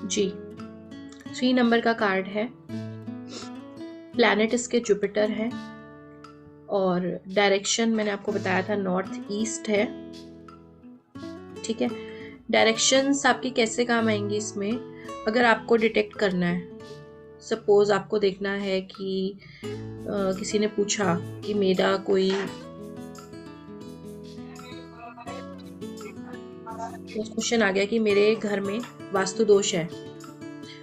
जी, 3 number का card है। Planet इसके जुपिटर है और डायरेक्शन मैंने आपको बताया था नॉर्थ ईस्ट है। ठीक है, डायरेक्शंस आपकी कैसे काम आएंगी इसमें, अगर आपको डिटेक्ट करना है, सपोज आपको देखना है कि किसी ने पूछा कि मेरा कोई क्वेश्चन आ गया कि मेरे घर में वास्तु दोष है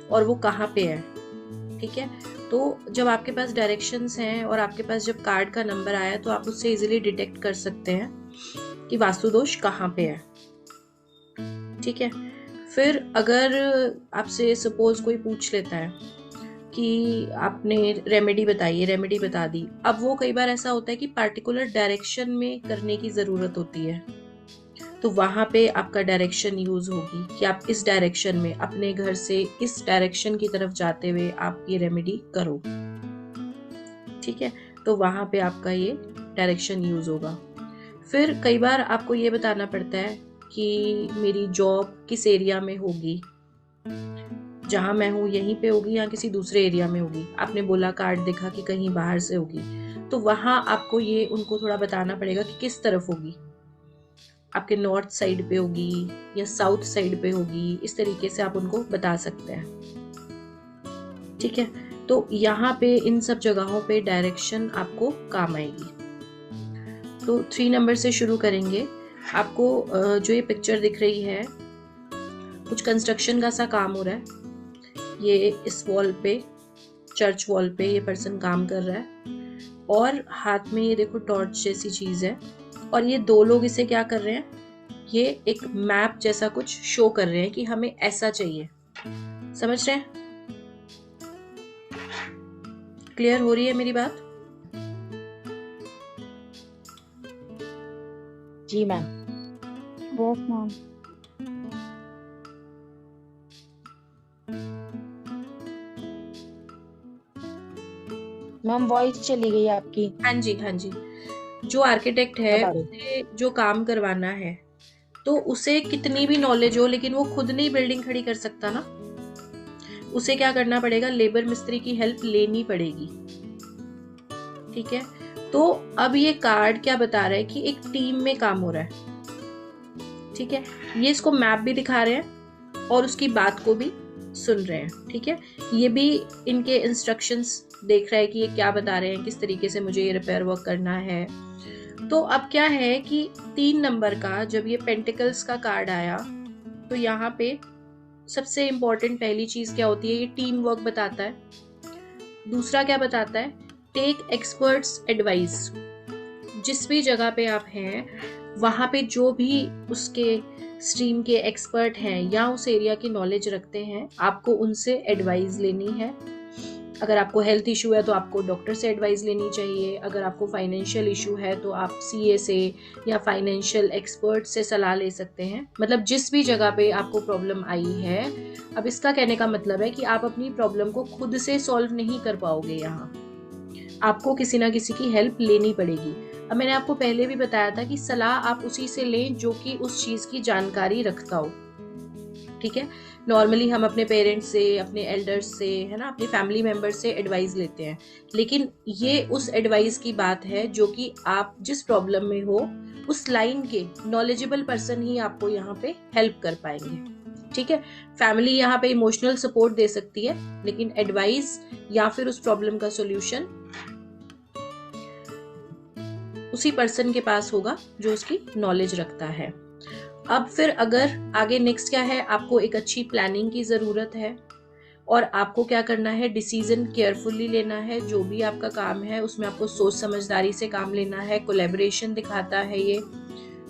और वो कहाँ पे है। ठीक है, तो जब आपके पास डायरेक्शंस हैं और आपके पास जब कार्ड का नंबर आया तो आप उससे इजीली डिटेक्ट कर सकते हैं कि वास्तु दोष कहाँ पे है। ठीक है, फिर अगर आपसे सपोज कोई पूछ लेता है कि आपने रेमेडी बताइए, रेमेडी बता दी, अब वो कई बार ऐसा होता है कि पार्टिकुलर डायरेक्शन में करने की जरूरत होती है, तो वहां पे आपका डायरेक्शन यूज होगी कि आप इस डायरेक्शन में अपने घर से इस डायरेक्शन की तरफ जाते हुए आप ये रेमेडी करो। ठीक है, तो वहां पे आपका ये डायरेक्शन यूज होगा। फिर कई बार आपको ये बताना पड़ता है कि मेरी जॉब किस एरिया में होगी, जहां मैं हूँ यहीं पे होगी या किसी दूसरे एरिया में होगी। आपने बोला, कार्ड देखा कि कहीं बाहर से होगी, तो वहां आपको ये उनको थोड़ा बताना पड़ेगा कि किस तरफ होगी, आपके नॉर्थ साइड पे होगी या साउथ साइड पे होगी, इस तरीके से आप उनको बता सकते हैं। ठीक है, तो यहाँ पे इन सब जगहों पे डायरेक्शन आपको काम आएगी। तो 3 नंबर से शुरू करेंगे। आपको जो ये पिक्चर दिख रही है, कुछ कंस्ट्रक्शन का सा काम हो रहा है। ये इस वॉल पे, चर्च वॉल पे ये पर्सन काम कर रहा है और हाथ में ये देखो टॉर्च जैसी चीज है, और ये 2 लोग इसे क्या कर रहे हैं, ये एक मैप जैसा कुछ शो कर रहे हैं कि हमें ऐसा चाहिए। समझ रहे हैं? क्लियर हो रही है मेरी बात? जी ma'am. Yes ma'am. Ma'am voice चली गई आपकी। हाँ जी, हाँ जी। जो आर्किटेक्ट है अब आ रही। उसे जो काम करवाना है, तो उसे कितनी भी नॉलेज हो लेकिन वो खुद नहीं बिल्डिंग खड़ी कर सकता ना। उसे क्या करना पड़ेगा, लेबर मिस्त्री की हेल्प लेनी पड़ेगी। ठीक है, तो अब ये कार्ड क्या बता रहा है कि एक टीम में काम हो रहा है। ठीक है, ये इसको मैप भी दिखा रहे हैं और उसकी बात को भी सुन रहे हैं। ठीक है, ये भी इनके इंस्ट्रक्शंस देख रहा है कि ये क्या बता रहे हैं, किस तरीके से मुझे ये रिपेयर वर्क करना है। तो अब क्या है कि 3 नंबर का जब ये पेंटिकल्स का कार्ड आया, तो यहाँ पे सबसे इम्पोर्टेंट पहली चीज क्या होती है, ये टीम वर्क बताता है। दूसरा क्या बताता है, टेक एक्सपर्ट्स एडवाइस। जिस भी जगह पे आप हैं वहां पे जो भी उसके स्ट्रीम के एक्सपर्ट हैं या उस एरिया की नॉलेज रखते हैं, आपको उनसे एडवाइस लेनी है। अगर आपको हेल्थ इशू है तो आपको डॉक्टर से एडवाइस लेनी चाहिए। अगर आपको फाइनेंशियल इशू है तो आप सीए से या फाइनेंशियल एक्सपर्ट से सलाह ले सकते हैं। मतलब जिस भी जगह पे आपको प्रॉब्लम आई है, अब इसका कहने का मतलब है कि आप अपनी प्रॉब्लम को खुद से सॉल्व नहीं कर पाओगे, यहाँ आपको किसी ना किसी की हेल्प लेनी पड़ेगी। अब मैंने आपको पहले भी बताया था कि सलाह आप उसी से लें जो कि उस चीज की जानकारी रखता हो। ठीक है, नॉर्मली हम अपने पेरेंट्स से, अपने एल्डर्स से, है ना, अपने फैमिली मेंबर्स से एडवाइस लेते हैं, लेकिन ये उस एडवाइस की बात है जो कि आप जिस प्रॉब्लम में हो उस लाइन के नॉलेजेबल पर्सन ही आपको यहाँ पे हेल्प कर पाएंगे। ठीक है, फैमिली यहाँ पे इमोशनल सपोर्ट दे सकती है, लेकिन एडवाइस या फिर उस प्रॉब्लम का सॉल्यूशन उसी पर्सन के पास होगा जो उसकी नॉलेज रखता है। अब फिर अगर आगे नेक्स्ट क्या है, आपको एक अच्छी प्लानिंग की जरूरत है और आपको क्या करना है, डिसीजन केयरफुली लेना है। जो भी आपका काम है उसमें आपको सोच समझदारी से काम लेना है। कोलैबोरेशन दिखाता है, ये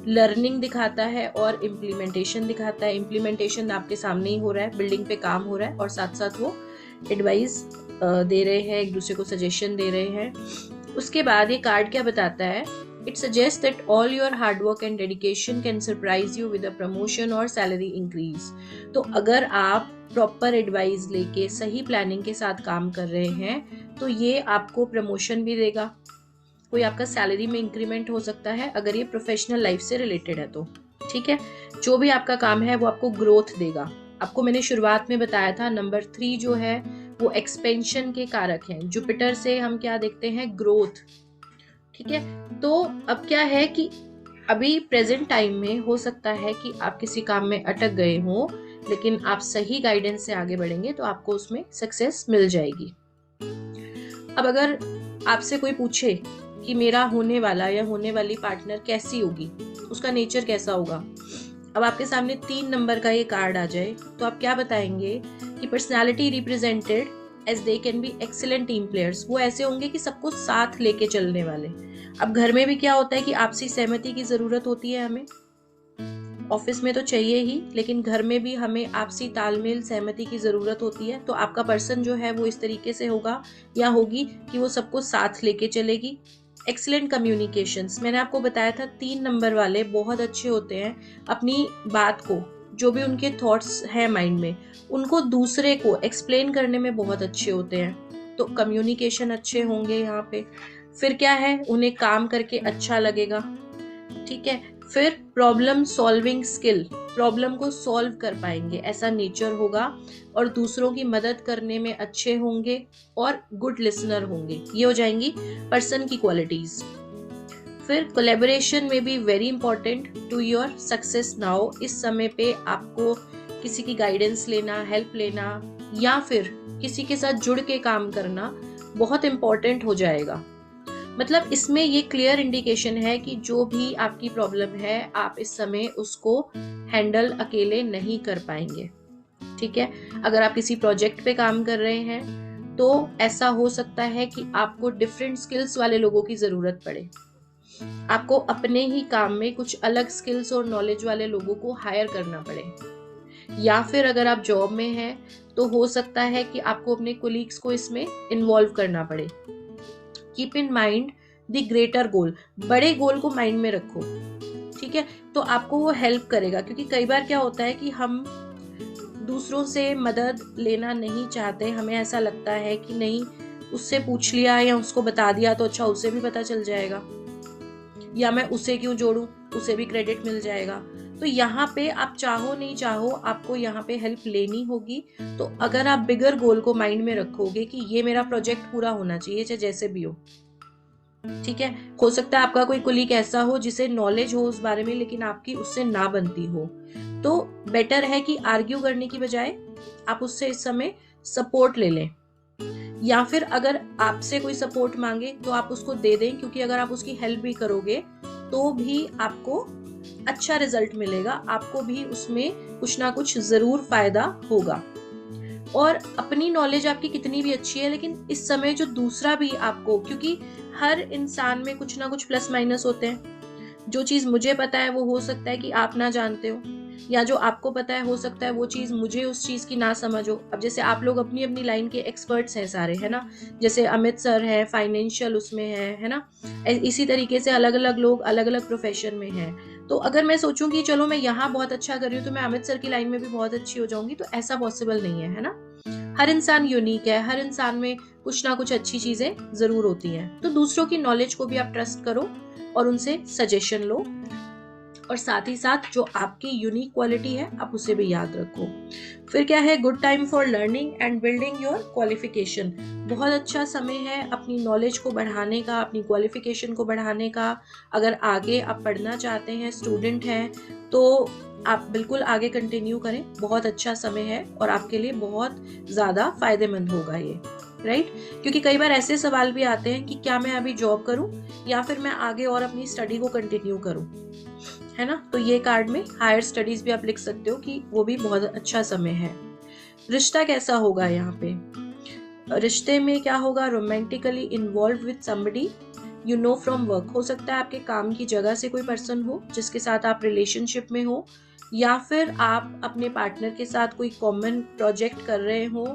लर्निंग दिखाता है और इम्प्लीमेंटेशन दिखाता है। इम्प्लीमेंटेशन आपके सामने ही हो रहा है, बिल्डिंग पे काम हो रहा है और साथ साथ वो एडवाइस दे रहे हैं, एक दूसरे को सजेशन दे रहे हैं। उसके बाद ये कार्ड क्या बताता है, it suggest that all your hard work and dedication can surprise you with a promotion और सैलरी इंक्रीज। तो अगर आप प्रॉपर एडवाइस लेके सही प्लानिंग के साथ काम कर रहे हैं तो ये आपको प्रमोशन भी देगा, कोई आपका सैलरी में इंक्रीमेंट हो सकता है अगर ये प्रोफेशनल लाइफ से रिलेटेड है तो। ठीक है, जो भी आपका काम है वो आपको ग्रोथ देगा। आपको मैंने शुरुआत में बताया था नंबर 3 जो है वो एक्सपेंशन के कारक हैं। जुपिटर से हम क्या देखते हैं, ग्रोथ। ठीक है, तो अब क्या है कि अभी प्रेजेंट टाइम में हो सकता है कि आप किसी काम में अटक गए हो, लेकिन आप सही गाइडेंस से आगे बढ़ेंगे तो आपको उसमें सक्सेस मिल जाएगी। अब अगर आपसे कोई पूछे कि मेरा होने वाला या होने वाली पार्टनर कैसी होगी, उसका नेचर कैसा होगा, अब आपके सामने 3 नंबर का ये कार्ड आ जाए तो आप क्या बताएंगे कि personality represented as they can be excellent team players. वो ऐसे होंगे कि सबको साथ लेके चलने वाले। अब घर में भी क्या होता है कि आपसी सहमति की जरूरत होती है हमें, ऑफिस में तो चाहिए ही, लेकिन घर में भी हमें आपसी तालमेल सहमति की जरूरत होती है। तो आपका पर्सन जो है वो इस तरीके से होगा या होगी कि वो सबको साथ लेके चलेगी। एक्सीलेंट कम्युनिकेशंस, मैंने आपको बताया था 3 नंबर वाले बहुत अच्छे होते हैं अपनी बात को, जो भी उनके थॉट्स हैं माइंड में, उनको दूसरे को एक्सप्लेन करने में बहुत अच्छे होते हैं। तो कम्युनिकेशन अच्छे होंगे यहाँ पे। फिर क्या है, उन्हें काम करके अच्छा लगेगा। ठीक है, फिर प्रॉब्लम सॉल्विंग स्किल, प्रॉब्लम को सॉल्व कर पाएंगे ऐसा नेचर होगा, और दूसरों की मदद करने में अच्छे होंगे और गुड लिसनर होंगे। ये हो जाएंगी पर्सन की क्वालिटीज। फिर कोलैबोरेशन में भी very important to your success now. इस समय पे आपको किसी की गाइडेंस लेना, हेल्प लेना, या फिर किसी के साथ जुड़ के काम करना बहुत इंपॉर्टेंट हो जाएगा। मतलब इसमें ये क्लियर इंडिकेशन है कि जो भी आपकी प्रॉब्लम है आप इस समय उसको हैंडल अकेले नहीं कर पाएंगे। ठीक है, अगर आप किसी प्रोजेक्ट पे काम कर रहे हैं तो ऐसा हो सकता है कि आपको डिफरेंट स्किल्स वाले लोगों की जरूरत पड़े। आपको अपने ही काम में कुछ अलग स्किल्स और नॉलेज वाले लोगों को हायर करना पड़े। या फिर अगर आप जॉब में हैं तो हो सकता है कि आपको अपने कोलीग्स को इसमें इन्वॉल्व करना पड़े। Keep in mind the greater goal, बड़े गोल को माइंड में रखो। ठीक है, तो आपको वो हेल्प करेगा, क्योंकि कई बार क्या होता है कि हम दूसरों से मदद लेना नहीं चाहते। हमें ऐसा लगता है कि नहीं, उससे पूछ लिया या उसको बता दिया तो अच्छा उसे भी पता चल जाएगा, या मैं उसे क्यों जोड़ूं, उसे भी क्रेडिट मिल जाएगा। तो यहाँ पे आप चाहो नहीं चाहो आपको यहाँ पे हेल्प लेनी होगी। तो अगर आप बिगर गोल को माइंड में रखोगे कि ये मेरा प्रोजेक्ट पूरा होना चाहिए चाहे जैसे भी हो, ठीक है, हो सकता है आपका कोई कोलीग ऐसा हो जिसे नॉलेज हो उस बारे में लेकिन आपकी उससे ना बनती हो, तो बेटर है कि आर्ग्यू करने की बजाय आप उससे इस समय सपोर्ट ले लें। या फिर अगर आपसे कोई सपोर्ट मांगे तो आप उसको दे दें, क्योंकि अगर आप उसकी हेल्प भी करोगे तो भी आपको अच्छा रिजल्ट मिलेगा, आपको भी उसमें कुछ ना कुछ जरूर फायदा होगा। और अपनी नॉलेज आपकी कितनी भी अच्छी है, लेकिन इस समय जो दूसरा भी आपको, क्योंकि हर इंसान में कुछ ना कुछ प्लस माइनस होते हैं। जो चीज मुझे पता है वो हो सकता है कि आप ना जानते हो, या जो आपको पता है हो सकता है वो चीज मुझे उस चीज की ना समझ हो। अब जैसे आप लोग अपनी अपनी लाइन के एक्सपर्ट्स हैं सारे, है ना, जैसे अमित सर है फाइनेंशियल उसमें है ना, इसी तरीके से अलग अलग लोग अलग अलग प्रोफेशन में हैं। तो अगर मैं सोचूं कि चलो मैं यहाँ बहुत अच्छा कर रही हूँ तो मैं अमित सर की लाइन में भी बहुत अच्छी हो जाऊंगी, तो ऐसा पॉसिबल नहीं है ना। हर इंसान यूनिक है, हर इंसान में कुछ ना कुछ अच्छी चीजें जरूर होती हैं। तो दूसरों की नॉलेज को भी आप ट्रस्ट करो और उनसे सजेशन लो, और साथ ही साथ जो आपकी यूनिक क्वालिटी है आप उसे भी याद रखो। फिर क्या है, good time for learning and building your qualification. बहुत अच्छा समय है अपनी नॉलेज को बढ़ाने का, अपनी क्वालिफिकेशन को बढ़ाने का। अगर आगे आप पढ़ना चाहते हैं, स्टूडेंट हैं, तो आप बिल्कुल आगे कंटिन्यू करें। बहुत अच्छा समय है और आपके लिए बहुत ज़्यादा फायदेमंद होगा ये, राइट। क्योंकि कई बार ऐसे सवाल भी आते हैं कि क्या मैं अभी जॉब करूं या फिर मैं आगे और अपनी स्टडी को कंटिन्यू करूं, है ना। तो ये कार्ड में हायर स्टडीज भी आप लिख सकते हो कि वो भी बहुत अच्छा समय है। रिश्ता कैसा होगा यहाँ पे, रिश्ते में क्या होगा, romantically involve with somebody you know from work. हो सकता है आपके काम की जगह से कोई पर्सन हो जिसके साथ आप रिलेशनशिप में हो, या फिर आप अपने पार्टनर के साथ कोई कॉमन प्रोजेक्ट कर रहे हो,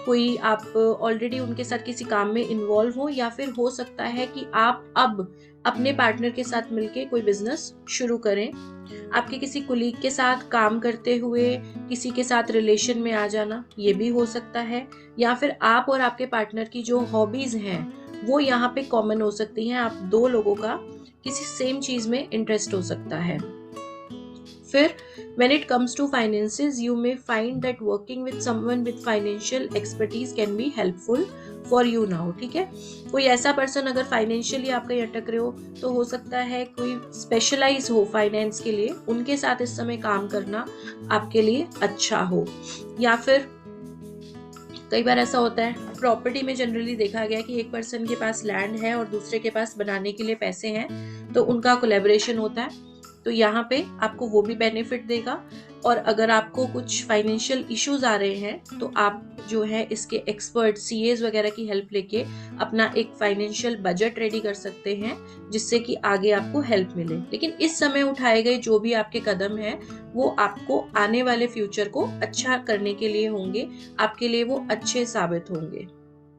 कोई आप ऑलरेडी उनके साथ किसी काम में इन्वॉल्व हो, या फिर हो सकता है कि आप अब अपने पार्टनर के साथ मिलके कोई बिजनेस शुरू करें। आपके किसी कुलीग के साथ काम करते हुए किसी के साथ रिलेशन में आ जाना, ये भी हो सकता है। या फिर आप और आपके पार्टनर की जो हॉबीज हैं वो यहाँ पे कॉमन हो सकती हैं। आप दो लोगों का किसी सेम चीज में इंटरेस्ट हो सकता है। फिर when it comes to finances you may find that working with someone with financial expertise can be helpful for you now. ठीक है, कोई ऐसा पर्सन अगर फाइनेंशियली आप कहीं अटक रहे हो तो हो सकता है कोई स्पेशलाइज हो फाइनेंस के लिए, उनके साथ इस समय काम करना आपके लिए अच्छा हो। या फिर कई बार ऐसा होता है प्रॉपर्टी में जनरली देखा गया कि एक पर्सन के पास लैंड है और दूसरे के पास बनाने के लिए पैसे हैं, तो उनका कोलैबोरेशन होता है, तो यहाँ पे आपको वो भी बेनिफिट देगा। और अगर आपको कुछ फाइनेंशियल इश्यूज आ रहे हैं तो आप जो है इसके एक्सपर्ट सीएज वगैरह की हेल्प लेके अपना एक फाइनेंशियल बजट रेडी कर सकते हैं, जिससे कि आगे आपको हेल्प मिले। लेकिन इस समय उठाए गए जो भी आपके कदम हैं वो आपको आने वाले फ्यूचर को अच्छा करने के लिए होंगे, आपके लिए वो अच्छे साबित होंगे।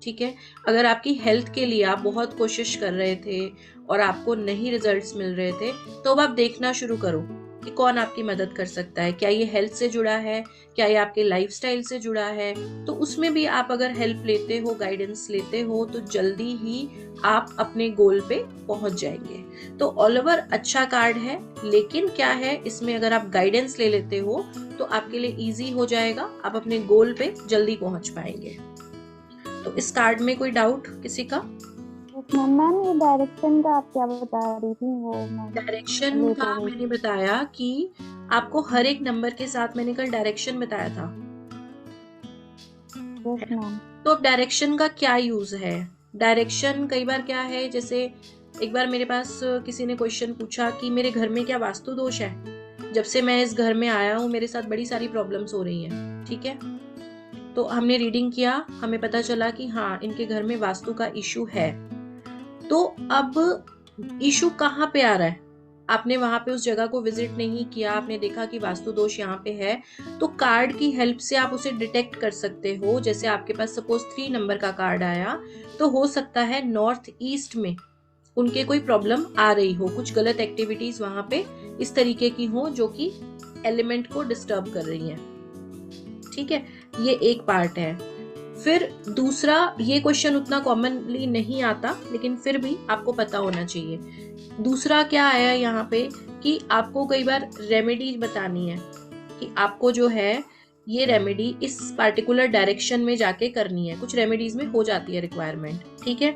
ठीक है, अगर आपकी हेल्थ के लिए आप बहुत कोशिश कर रहे थे और आपको नहीं रिजल्ट्स मिल रहे थे, तो अब आप देखना शुरू करो कि कौन आपकी मदद कर सकता है। क्या ये हेल्थ से जुड़ा है, क्या ये आपके लाइफस्टाइल से जुड़ा है, तो उसमें भी आप अगर हेल्प लेते हो, गाइडेंस लेते हो, तो जल्दी ही आप अपने गोल पे पहुंच जाएंगे। तो ऑल ओवर अच्छा कार्ड है, लेकिन क्या है इसमें अगर आप गाइडेंस ले लेते हो तो आपके लिए इजी हो जाएगा, आप अपने गोल पे जल्दी पहुंच पाएंगे। तो इस कार्ड में कोई डाउट किसी का? मैम ये डायरेक्शन का आप क्या बता रही थी? वो डायरेक्शन का मैंने बताया कि आपको हर एक नंबर के साथ मैंने कल डायरेक्शन बताया था। तो अब डायरेक्शन का क्या यूज है? डायरेक्शन कई बार क्या है, जैसे एक बार मेरे पास किसी ने क्वेश्चन पूछा कि मेरे घर में क्या वास्तु दोष है, जब से मैं इस घर में आया हूँ मेरे साथ बड़ी सारी प्रॉब्लम्स हो रही हैं। ठीक है, तो हमने रीडिंग किया, हमें पता चला कि हाँ इनके घर में वास्तु का इशू है। तो अब इशू कहाँ पे आ रहा है? आपने वहां पे उस जगह को विजिट नहीं किया, आपने देखा कि वास्तु दोष यहाँ पे है, तो कार्ड की हेल्प से आप उसे डिटेक्ट कर सकते हो। जैसे आपके पास सपोज 3 नंबर का कार्ड आया, तो हो सकता है नॉर्थ ईस्ट में उनके कोई प्रॉब्लम आ रही हो, कुछ गलत एक्टिविटीज वहां पे इस तरीके की हो जो कि एलिमेंट को डिस्टर्ब कर रही हैं। ठीक है, ये एक पार्ट है। फिर दूसरा, ये क्वेश्चन उतना कॉमनली नहीं आता लेकिन फिर भी आपको पता होना चाहिए। दूसरा क्या आया यहाँ पे कि आपको कई बार रेमेडी बतानी है कि आपको जो है ये रेमेडी इस पार्टिकुलर डायरेक्शन में जाके करनी है। कुछ रेमेडीज में हो जाती है रिक्वायरमेंट। ठीक है,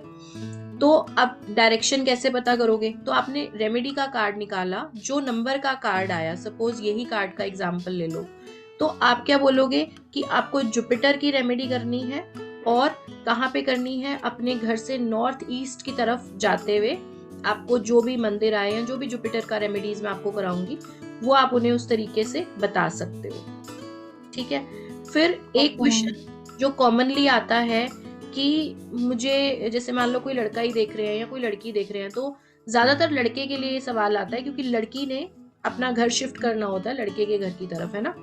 तो अब डायरेक्शन कैसे पता करोगे? तो आपने रेमेडी का कार्ड निकाला, जो नंबर का कार्ड आया, सपोज यही कार्ड का एग्जाम्पल ले लो, तो आप क्या बोलोगे कि आपको जुपिटर की रेमेडी करनी है और कहाँ पे करनी है? अपने घर से नॉर्थ ईस्ट की तरफ जाते हुए आपको जो भी मंदिर आए हैं, जो भी जुपिटर का रेमेडीज मैं आपको कराऊंगी, वो आप उन्हें उस तरीके से बता सकते हो। ठीक है, फिर एक क्वेश्चन जो कॉमनली आता है कि मुझे, जैसे मान लो कोई लड़का ही देख रहे हैं या कोई लड़की देख रहे हैं, तो ज्यादातर लड़के के लिए सवाल आता है क्योंकि लड़की ने अपना घर शिफ्ट करना होता है लड़के के घर की तरफ, है ना।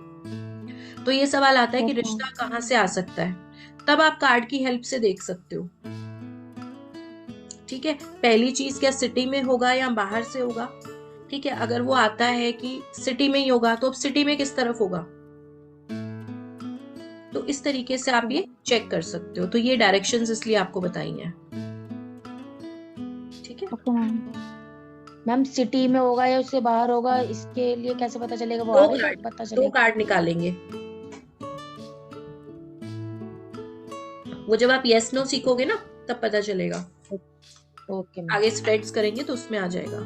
तो ये सवाल आता है कि रिश्ता कहाँ से आ सकता है, तब आप कार्ड की हेल्प से देख सकते हो। ठीक है, पहली चीज क्या सिटी में होगा या बाहर से होगा? ठीक है, अगर वो आता है कि सिटी में ही होगा, तो अब सिटी में किस तरफ होगा? तो इस तरीके से आप ये चेक कर सकते हो। तो ये डायरेक्शंस इसलिए आपको बताई हैं। ठीक है मैम, सिटी में होगा या उससे बाहर होगा, इसके लिए कैसे पता चलेगा? वो आगे पता चलेगा। 2 कार्ड निकालेंगे। वो जब आप यस नो सीखोगे ना तब पता चलेगा। ओके, आगे स्प्रेड्स करेंगे तो उसमें आ जाएगा।